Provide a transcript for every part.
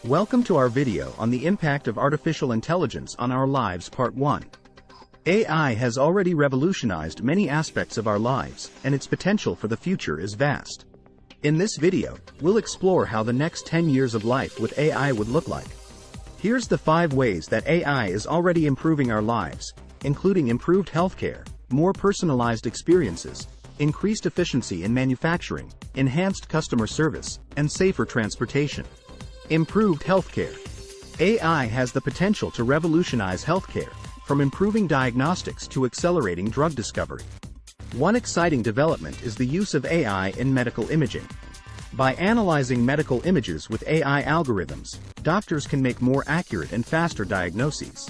Welcome to our video on the impact of artificial intelligence on our lives Part 1. AI has already revolutionized many aspects of our lives, and its potential for the future is vast. In this video, we'll explore how the next 10 years of life with AI would look like. Here's the 5 ways that AI is already improving our lives, including improved healthcare, more personalized experiences, increased efficiency in manufacturing, enhanced customer service, and safer transportation. Improved healthcare. AI has the potential to revolutionize healthcare, from improving diagnostics to accelerating drug discovery. One exciting development is the use of AI in medical imaging. By analyzing medical images with AI algorithms, doctors can make more accurate and faster diagnoses.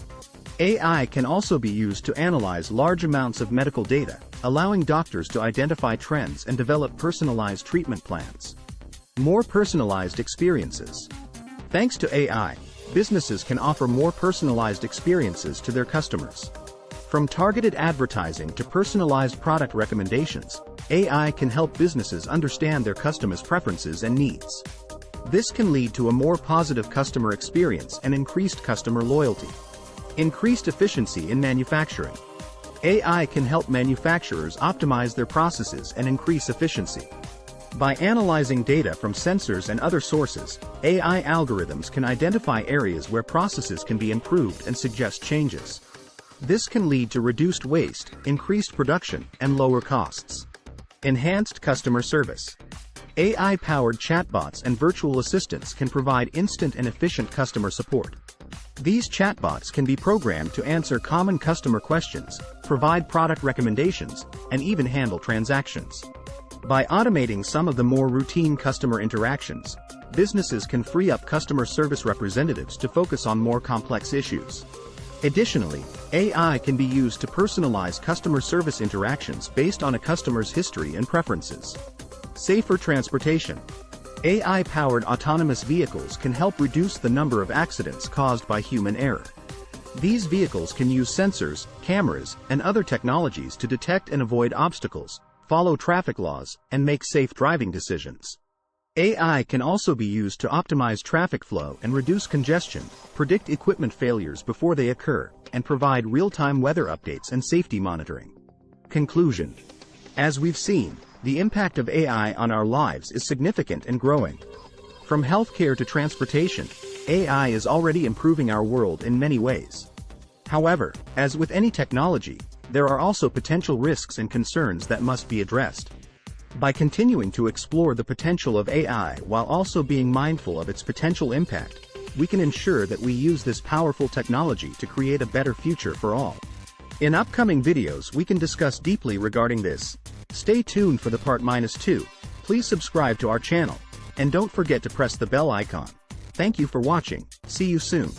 AI can also be used to analyze large amounts of medical data, allowing doctors to identify trends and develop personalized treatment plans. More personalized experiences. Thanks to AI, businesses can offer more personalized experiences to their customers. From targeted advertising to personalized product recommendations, AI can help businesses understand their customers' preferences and needs. This can lead to a more positive customer experience and increased customer loyalty. Increased efficiency in manufacturing. AI can help manufacturers optimize their processes and increase efficiency. By analyzing data from sensors and other sources, AI algorithms can identify areas where processes can be improved and suggest changes. This can lead to reduced waste, increased production, and lower costs. Enhanced customer service. AI-powered chatbots and virtual assistants can provide instant and efficient customer support. These chatbots can be programmed to answer common customer questions, provide product recommendations, and even handle transactions. By automating some of the more routine customer interactions, businesses can free up customer service representatives to focus on more complex issues. Additionally, AI can be used to personalize customer service interactions based on a customer's history and preferences. Safer transportation. AI-powered autonomous vehicles can help reduce the number of accidents caused by human error. These vehicles can use sensors, cameras, and other technologies to detect and avoid obstacles, follow traffic laws, and make safe driving decisions. AI can also be used to optimize traffic flow and reduce congestion, predict equipment failures before they occur, and provide real-time weather updates and safety monitoring. Conclusion. As we've seen, the impact of AI on our lives is significant and growing. From healthcare to transportation, AI is already improving our world in many ways. However, as with any technology, there are also potential risks and concerns that must be addressed. By continuing to explore the potential of AI while also being mindful of its potential impact, we can ensure that we use this powerful technology to create a better future for all. In upcoming videos we can discuss deeply regarding this. Stay tuned for the Part 2. Please subscribe to our channel, and don't forget to press the bell icon. Thank you for watching. See you soon.